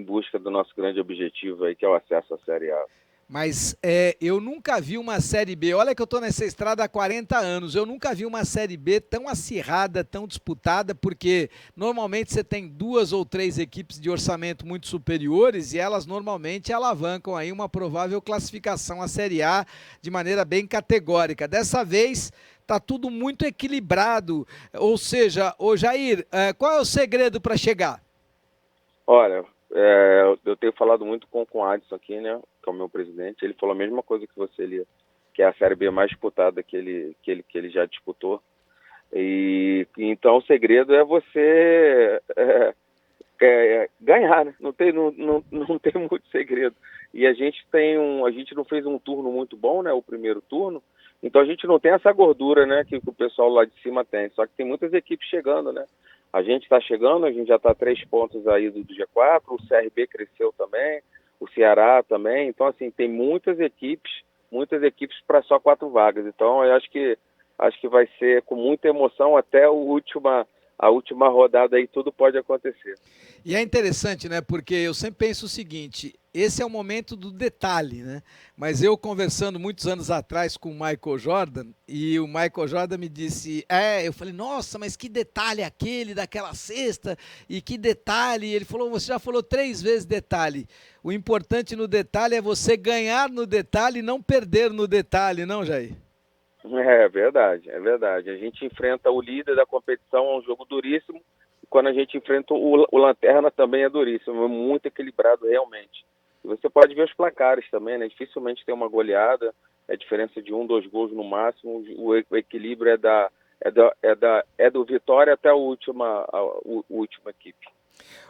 busca do nosso grande objetivo aí, que é o acesso à Série A. Mas eu nunca vi uma Série B, olha que eu estou nessa estrada há 40 anos, eu nunca vi uma Série B tão acirrada, tão disputada, porque normalmente você tem duas ou três equipes de orçamento muito superiores e elas normalmente alavancam aí uma provável classificação à Série A de maneira bem categórica. Dessa vez está tudo muito equilibrado, ou seja, ô Jair, qual é o segredo para chegar? Olha, eu tenho falado muito com o Adson aqui, né, que é o meu presidente. Ele falou a mesma coisa que você, Lia, que é a Série B mais disputada que ele já disputou. E então o segredo é você ganhar, né? Não tem muito segredo. E a gente não fez um turno muito bom, né, o primeiro turno. Então a gente não tem essa gordura, né, que o pessoal lá de cima tem. Só que tem muitas equipes chegando, né? A gente está chegando, a gente já está a 3 pontos aí do G4, o CRB cresceu também, o Ceará também. Então, assim, tem muitas equipes para só 4 vagas. Então, eu acho que vai ser com muita emoção até a última rodada aí, tudo pode acontecer. E é interessante, né? Porque eu sempre penso o seguinte: esse é o momento do detalhe, né? Mas eu conversando muitos anos atrás com o Michael Jordan, e o Michael Jordan me disse, eu falei, nossa, mas que detalhe aquele daquela cesta, e que detalhe. E ele falou, você já falou 3 vezes detalhe. O importante no detalhe é você ganhar no detalhe e não perder no detalhe, não, Jair? É verdade, é verdade. A gente enfrenta o líder da competição, é um jogo duríssimo. E quando a gente enfrenta o Lanterna também é duríssimo, é muito equilibrado realmente. E você pode ver os placares também, né? Dificilmente tem uma goleada, é diferença de 1, 2 gols no máximo. O equilíbrio é do Vitória até a última equipe.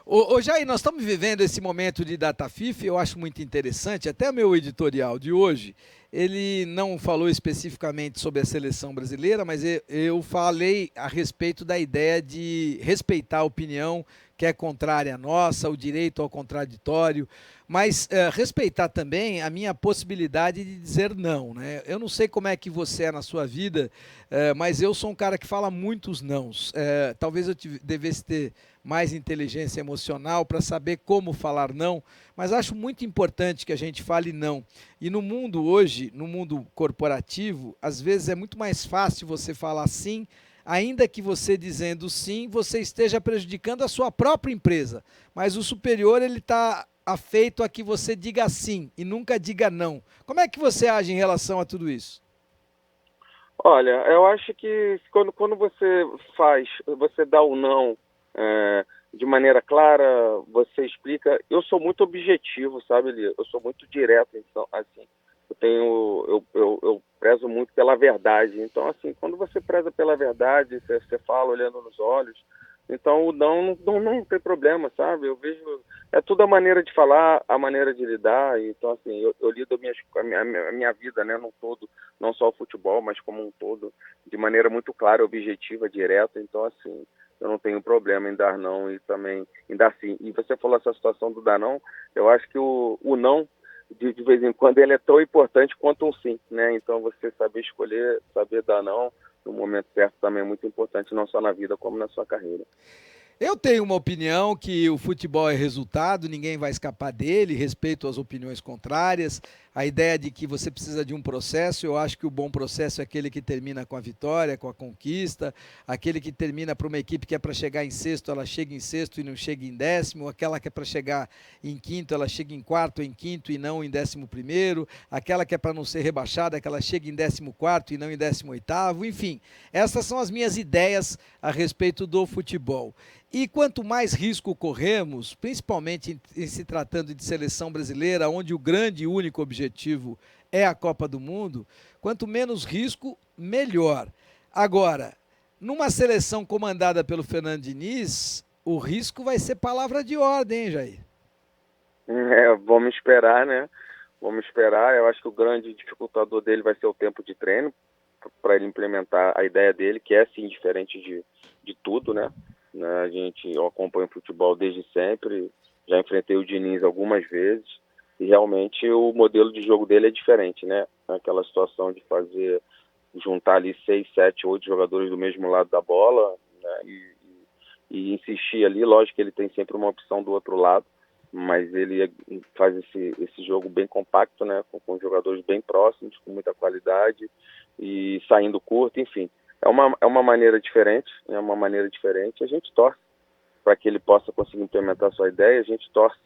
Ô Jair, nós estamos vivendo esse momento de data FIFA, eu acho muito interessante, até o meu editorial de hoje, ele não falou especificamente sobre a seleção brasileira, mas eu falei a respeito da ideia de respeitar a opinião que é contrária à nossa, o direito ao contraditório, mas respeitar também a minha possibilidade de dizer não, né? Eu não sei como é que você é na sua vida, mas eu sou um cara que fala muitos nãos. Talvez eu devesse ter mais inteligência emocional para saber como falar não, mas acho muito importante que a gente fale não. E no mundo hoje, no mundo corporativo, às vezes é muito mais fácil você falar sim, ainda que você dizendo sim, você esteja prejudicando a sua própria empresa. Mas o superior, ele está afeito a que você diga sim e nunca diga não. Como é que você age em relação a tudo isso? Olha, eu acho que quando você dá o não de maneira clara, você explica. Eu sou muito objetivo, sabe, Lia? Eu sou muito direto, então, assim, eu prezo muito pela verdade. Então, assim, quando você preza pela verdade, você fala olhando nos olhos, então o não tem problema, sabe? Eu vejo, é tudo a maneira de falar, a maneira de lidar. Então, assim, eu lido a minha vida, né, no todo, não só o futebol, mas como um todo, de maneira muito clara, objetiva, direta. Então, assim, eu não tenho problema em dar não e também em dar sim. E você falou essa situação do dar não, eu acho que o não, de vez em quando, ele é tão importante quanto um sim, né? Então, você saber escolher, saber dar não no momento certo também é muito importante, não só na vida, como na sua carreira. Eu tenho uma opinião que o futebol é resultado, ninguém vai escapar dele, respeito as opiniões contrárias. A ideia de que você precisa de um processo, eu acho que o bom processo é aquele que termina com a vitória, com a conquista, aquele que termina para uma equipe que é para chegar em sexto, ela chega em sexto e não chega em décimo, aquela que é para chegar em quinto, ela chega em quarto ou em quinto e não em 11º, aquela que é para não ser rebaixada, que ela chega em 14º e não em 18º, enfim. Essas são as minhas ideias a respeito do futebol. E quanto mais risco corremos, principalmente em se tratando de seleção brasileira, onde o grande e único objetivo é a Copa do Mundo, quanto menos risco, melhor. Agora, numa seleção comandada pelo Fernando Diniz, o risco vai ser palavra de ordem, hein, Jair? Vamos esperar, né? Vamos esperar. Eu acho que o grande dificultador dele vai ser o tempo de treino para ele implementar a ideia dele, que é sim diferente de tudo, né? Eu acompanho futebol desde sempre, já enfrentei o Diniz algumas vezes e realmente o modelo de jogo dele é diferente, né? Aquela situação de juntar ali 6, 7, 8 jogadores do mesmo lado da bola, né? E insistir ali, lógico que ele tem sempre uma opção do outro lado, mas ele faz esse jogo bem compacto, né, com jogadores bem próximos, com muita qualidade e saindo curto, enfim. É uma maneira diferente, a gente torce para que ele possa conseguir implementar a sua ideia, a gente torce,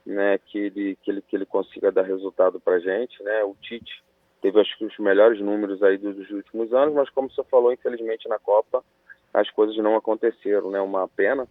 né, que ele consiga dar resultado para a gente, né. O Tite teve, acho que, os melhores números aí dos últimos anos, mas como você falou, infelizmente na Copa as coisas não aconteceram, né. Uma pena.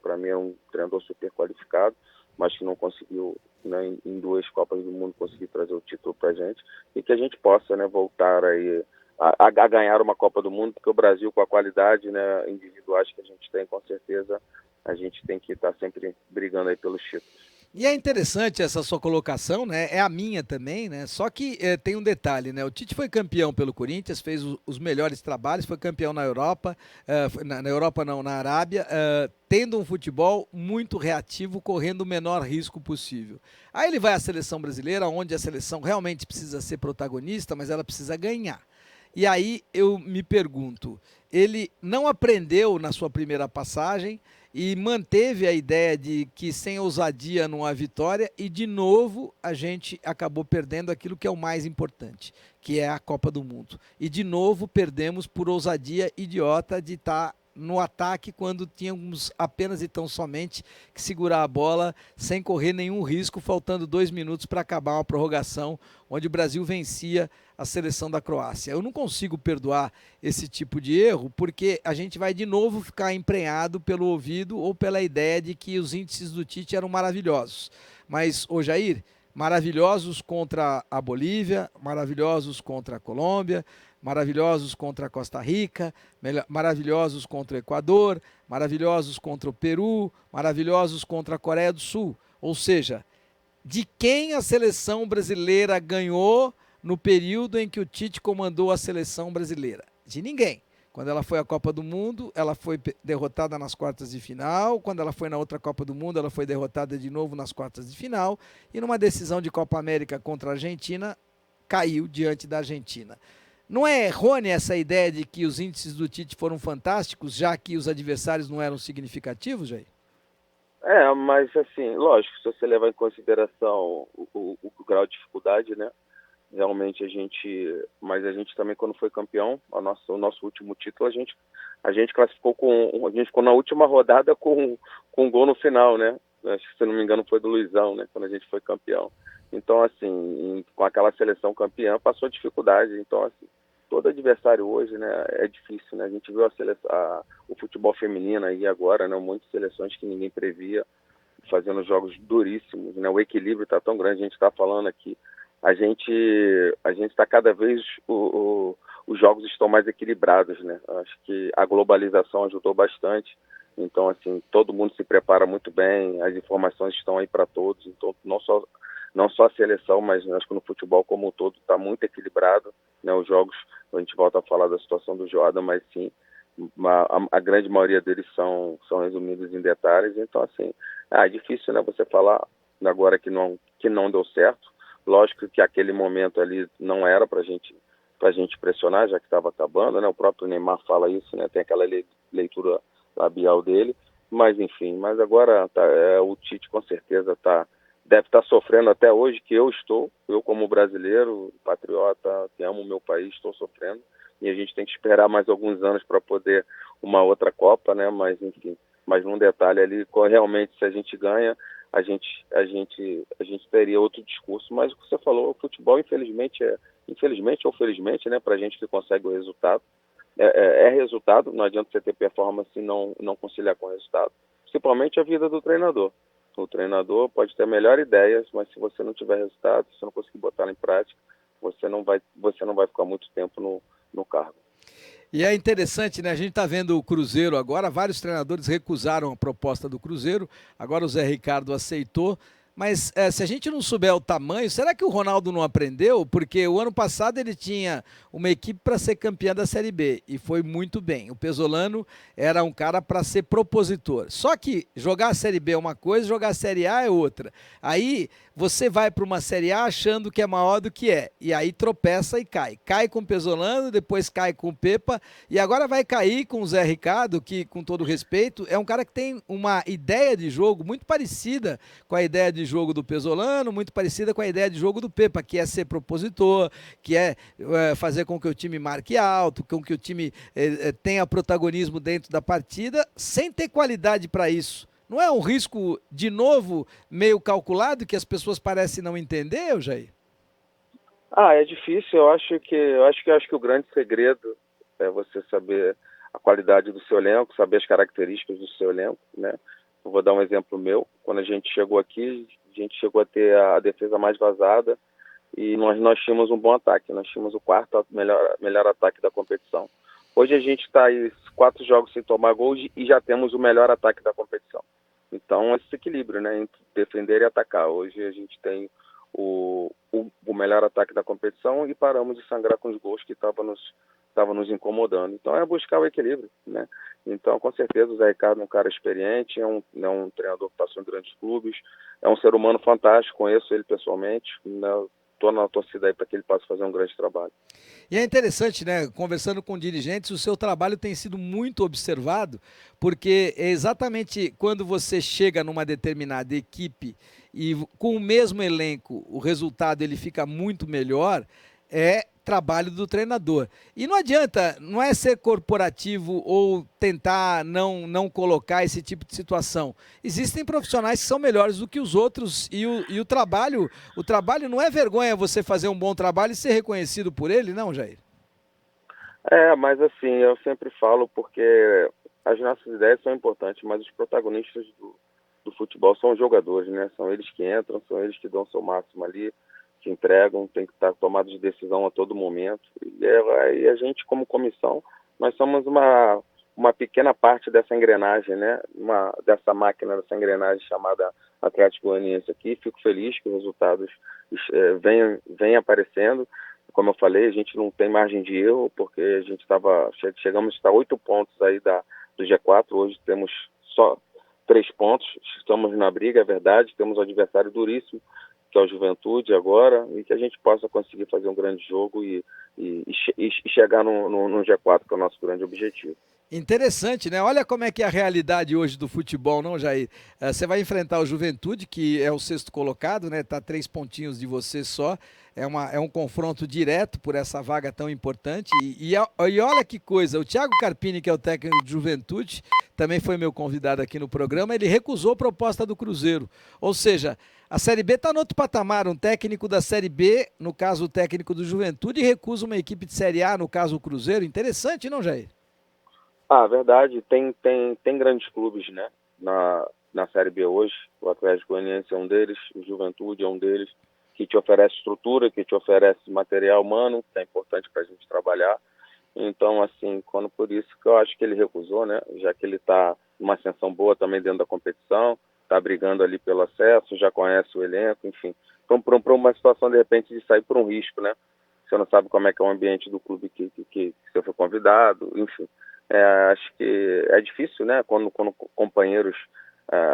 Para mim é um treinador super qualificado, mas que não conseguiu, né, em 2 Copas do Mundo, conseguir trazer o título para a gente, e que a gente possa, né, voltar aí a ganhar uma Copa do Mundo, porque o Brasil, com a qualidade, né, individuais que a gente tem, com certeza a gente tem que estar sempre brigando aí pelos títulos. E é interessante essa sua colocação, né? É a minha também, né? Só que tem um detalhe, né? O Tite foi campeão pelo Corinthians, fez os melhores trabalhos, foi campeão na Europa, na Europa não, na Arábia, tendo um futebol muito reativo, correndo o menor risco possível. Aí ele vai à seleção brasileira, onde a seleção realmente precisa ser protagonista, mas ela precisa ganhar. E aí eu me pergunto, ele não aprendeu na sua primeira passagem e manteve a ideia de que sem ousadia não há vitória, e de novo a gente acabou perdendo aquilo que é o mais importante, que é a Copa do Mundo. E de novo perdemos por ousadia idiota de estar no ataque quando tínhamos apenas e tão somente que segurar a bola sem correr nenhum risco, faltando 2 minutos para acabar uma prorrogação onde o Brasil vencia a seleção da Croácia. Eu não consigo perdoar esse tipo de erro, porque a gente vai de novo ficar emprenhado pelo ouvido ou pela ideia de que os índices do Tite eram maravilhosos. Mas, ô Jair, maravilhosos contra a Bolívia, maravilhosos contra a Colômbia, maravilhosos contra a Costa Rica, maravilhosos contra o Equador, maravilhosos contra o Peru, maravilhosos contra a Coreia do Sul. Ou seja, de quem a seleção brasileira ganhou no período em que o Tite comandou a seleção brasileira? De ninguém. Quando ela foi à Copa do Mundo, ela foi derrotada nas quartas de final. Quando ela foi na outra Copa do Mundo, ela foi derrotada de novo nas quartas de final. E numa decisão de Copa América contra a Argentina, caiu diante da Argentina. Não é errônea essa ideia de que os índices do Tite foram fantásticos, já que os adversários não eram significativos, Jair? Mas assim, lógico, se você levar em consideração o grau de dificuldade, né? Realmente mas a gente também, quando foi campeão, o nosso último título, a gente classificou a gente ficou na última rodada com um gol no final, né? Acho que, se não me engano, foi do Luizão, né? Quando a gente foi campeão. Então, assim, com aquela seleção campeã, passou dificuldade. Então, assim, todo adversário hoje, né, é difícil, né? A gente viu o futebol feminino aí agora, né? Muitas seleções que ninguém previa, fazendo jogos duríssimos, né? O equilíbrio está tão grande, a gente está falando aqui. A gente está cada vez, os jogos estão mais equilibrados, né? Acho que a globalização ajudou bastante. Então, assim, todo mundo se prepara muito bem, as informações estão aí para todos. Então, não só a seleção, mas acho que no futebol como um todo está muito equilibrado, né? Os jogos, a gente volta a falar da situação do Jordan, mas sim, a grande maioria deles são resumidos em detalhes. Então, assim, é difícil, né, você falar agora que não deu certo. Lógico que aquele momento ali não era pra gente pressionar, já que estava acabando, né? O próprio Neymar fala isso, né? Tem aquela leitura labial dele, mas enfim, agora o Tite com certeza deve estar sofrendo até hoje, que eu como brasileiro, patriota, que amo o meu país, estou sofrendo, e a gente tem que esperar mais alguns anos para poder uma outra Copa, né? Mas enfim, num detalhe ali, realmente, se a gente ganha, a gente teria outro discurso. Mas o que você falou, o futebol, infelizmente ou felizmente, né, pra gente que consegue o resultado, é resultado, não adianta você ter performance e não conciliar com o resultado. Principalmente a vida do treinador. O treinador pode ter melhor ideias, mas se você não tiver resultado, se você não conseguir botar em prática, você não vai ficar muito tempo no cargo. E é interessante, né? A gente está vendo o Cruzeiro agora, vários treinadores recusaram a proposta do Cruzeiro, agora o Zé Ricardo aceitou, Mas se a gente não souber o tamanho, será que o Ronaldo não aprendeu? Porque o ano passado ele tinha uma equipe para ser campeã da Série B e foi muito bem. O Pesolano era um cara para ser propositor. Só que jogar a Série B é uma coisa, jogar a Série A é outra. Aí você vai para uma Série A achando que é maior do que é. E aí tropeça e cai. Cai com o Pesolano, depois cai com o Pepa e agora vai cair com o Zé Ricardo, que, com todo respeito, é um cara que tem uma ideia de jogo muito parecida com a ideia de jogo do Pesolano, muito parecida com a ideia de jogo do Pepa, que é ser propositor, que é fazer com que o time marque alto, com que o time tenha protagonismo dentro da partida, sem ter qualidade para isso. Não é um risco, de novo, meio calculado, que as pessoas parecem não entender, Jair? É difícil. Eu acho que o grande segredo é você saber a qualidade do seu elenco, saber as características do seu elenco, né? Eu vou dar um exemplo meu. Quando a gente chegou aqui, a gente chegou a ter a defesa mais vazada e nós tínhamos um bom ataque. Nós tínhamos o quarto melhor ataque da competição. Hoje a gente está aí 4 jogos sem tomar gols e já temos o melhor ataque da competição. Então, esse equilíbrio, né, entre defender e atacar. Hoje a gente tem o melhor ataque da competição e paramos de sangrar com os gols que estavam nos incomodando. Então, é buscar o equilíbrio, né? Então, com certeza, o Zé Ricardo é um cara experiente, é um treinador que passou em grandes clubes, é um ser humano fantástico, conheço ele pessoalmente, né? Estou na torcida aí para que ele possa fazer um grande trabalho. E é interessante, né? Conversando com dirigentes, o seu trabalho tem sido muito observado, porque é exatamente quando você chega numa determinada equipe e com o mesmo elenco o resultado ele fica muito melhor, é trabalho do treinador. E não adianta, não é ser corporativo ou tentar não colocar esse tipo de situação. Existem profissionais que são melhores do que os outros e o trabalho não é vergonha você fazer um bom trabalho e ser reconhecido por ele, não, Jair? Mas assim, eu sempre falo porque as nossas ideias são importantes, mas os protagonistas do futebol são os jogadores, né? São eles que entram, são eles que dão o seu máximo ali, que entregam, tem que estar tomados de decisão a todo momento. E a gente, como comissão, nós somos uma pequena parte dessa engrenagem, né? Dessa máquina, dessa engrenagem chamada Atlético Goianiense aqui. Fico feliz que os resultados venham aparecendo. Como eu falei, a gente não tem margem de erro, porque chegamos a estar 8 pontos aí do G4, hoje temos só 3 pontos, estamos na briga, é verdade, temos um adversário duríssimo, que é o Juventude agora, e que a gente possa conseguir fazer um grande jogo e chegar no G4, que é o nosso grande objetivo. Interessante, né? Olha como é que é a realidade hoje do futebol, não, Jair? Você vai enfrentar o Juventude, que é o sexto colocado, né? Tá 3 pontinhos de você só. É um confronto direto por essa vaga tão importante. E olha que coisa, o Thiago Carpini, que é o técnico do Juventude, também foi meu convidado aqui no programa, ele recusou a proposta do Cruzeiro. Ou seja, a Série B está no outro patamar. Um técnico da Série B, no caso o técnico do Juventude, recusa uma equipe de Série A, no caso o Cruzeiro. Interessante, não, Jair? Verdade, tem grandes clubes, né, na Série B hoje. O Atlético Goianiense é um deles, o Juventude é um deles, que te oferece estrutura, que te oferece material humano, que é importante para a gente trabalhar. Então, assim, por isso que eu acho que ele recusou, né, já que ele está numa ascensão boa também dentro da competição, está brigando ali pelo acesso, já conhece o elenco, enfim. Então, para uma situação, de repente, de sair por um risco, né? Você não sabe como é que é o ambiente do clube que você foi convidado, enfim. Acho que é difícil, né? Quando companheiros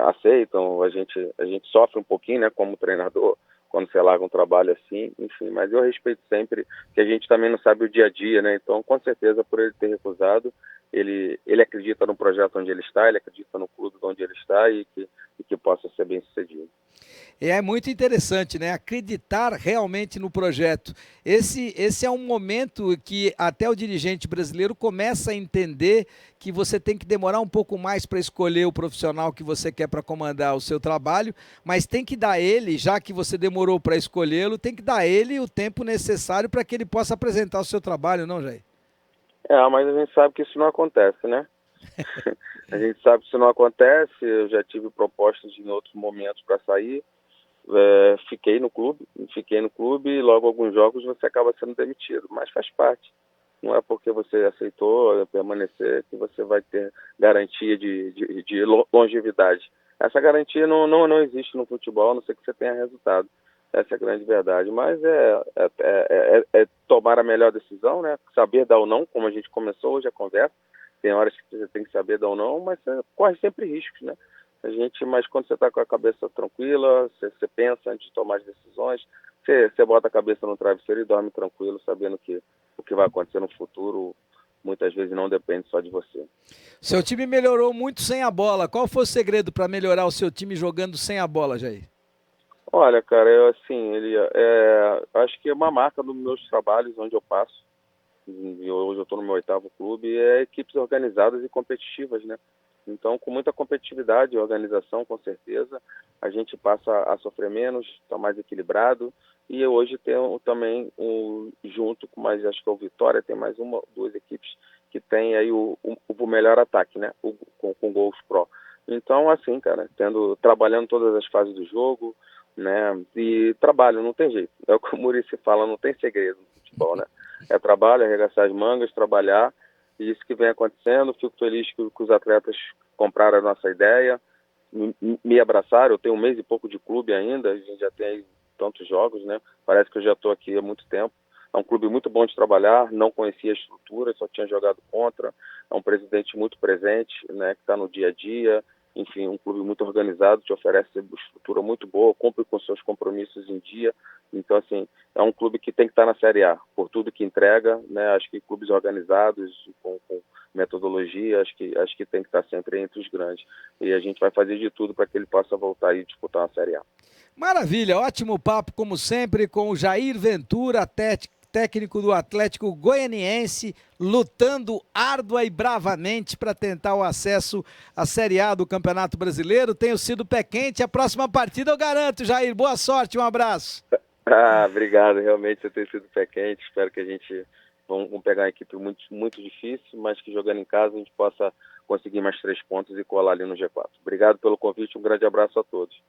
aceitam, a gente sofre um pouquinho, né? Como treinador, quando você larga um trabalho assim, enfim. Mas eu respeito sempre, que a gente também não sabe o dia a dia, né? Então, com certeza, por ele ter recusado, ele acredita no projeto onde ele está, ele acredita no clube onde ele está e que possa ser bem sucedido. E é muito interessante, né? Acreditar realmente no projeto. Esse é um momento que até o dirigente brasileiro começa a entender que você tem que demorar um pouco mais para escolher o profissional que você quer para comandar o seu trabalho, mas tem que dar ele, já que você demorou para escolhê-lo, tem que dar a ele o tempo necessário para que ele possa apresentar o seu trabalho, não, Jair? Mas a gente sabe que isso não acontece, né? A gente sabe que isso não acontece. Eu já tive propostas em outros momentos para sair. Fiquei no clube e logo alguns jogos você acaba sendo demitido, mas faz parte. Não é porque você aceitou permanecer que você vai ter garantia de longevidade. essa garantia não existe no futebol, a não ser que você tenha resultado. Essa é a grande verdade. Mas é tomar a melhor decisão, né? Saber dar ou não, como a gente começou hoje a conversa. Tem horas que você tem que saber dar ou não, mas você corre sempre riscos, né? Mas quando você está com a cabeça tranquila, você pensa antes de tomar as decisões, você bota a cabeça no travesseiro e dorme tranquilo, sabendo que o que vai acontecer no futuro muitas vezes não depende só de você. Seu time melhorou muito sem a bola. Qual foi o segredo para melhorar o seu time jogando sem a bola, Jair? Olha, cara, acho que é uma marca dos meus trabalhos onde eu passo. E hoje eu estou no meu 8º clube, é equipes organizadas e competitivas, né? Então, com muita competitividade e organização, com certeza, a gente passa a sofrer menos, está mais equilibrado. E hoje tem também, junto com mais, acho que é o Vitória, tem mais duas equipes que tem aí o melhor ataque, né? Com gols pró. Então, assim, cara, trabalhando todas as fases do jogo, né? E trabalho, não tem jeito. É o que o Muricy fala, não tem segredo no futebol, né? É trabalho, arregaçar as mangas, trabalhar, e isso que vem acontecendo. Fico feliz que os atletas compraram a nossa ideia, me abraçaram. Eu tenho 1 mês e pouco de clube ainda, a gente já tem tantos jogos, né? Parece que eu já estou aqui há muito tempo. É um clube muito bom de trabalhar, não conhecia a estrutura, só tinha jogado contra. É um presidente muito presente, né, que está no dia a dia. Enfim, um clube muito organizado, te oferece uma estrutura muito boa, cumpre com seus compromissos em dia. Então, assim, é um clube que tem que estar na Série A, por tudo que entrega, né? Acho que clubes organizados, com metodologia, acho que tem que estar sempre entre os grandes. E a gente vai fazer de tudo para que ele possa voltar e disputar uma Série A. Maravilha, ótimo papo como sempre com o Jair Ventura, técnico do Atlético Goianiense, lutando árdua e bravamente para tentar o acesso à Série A do Campeonato Brasileiro. Tenho sido pé quente, a próxima partida eu garanto, Jair. Boa sorte, um abraço. Obrigado, realmente você tem sido pé quente. Espero que a gente vamos pegar uma equipe muito, muito difícil, mas que jogando em casa a gente possa conseguir mais 3 pontos e colar ali no G4. Obrigado pelo convite, um grande abraço a todos.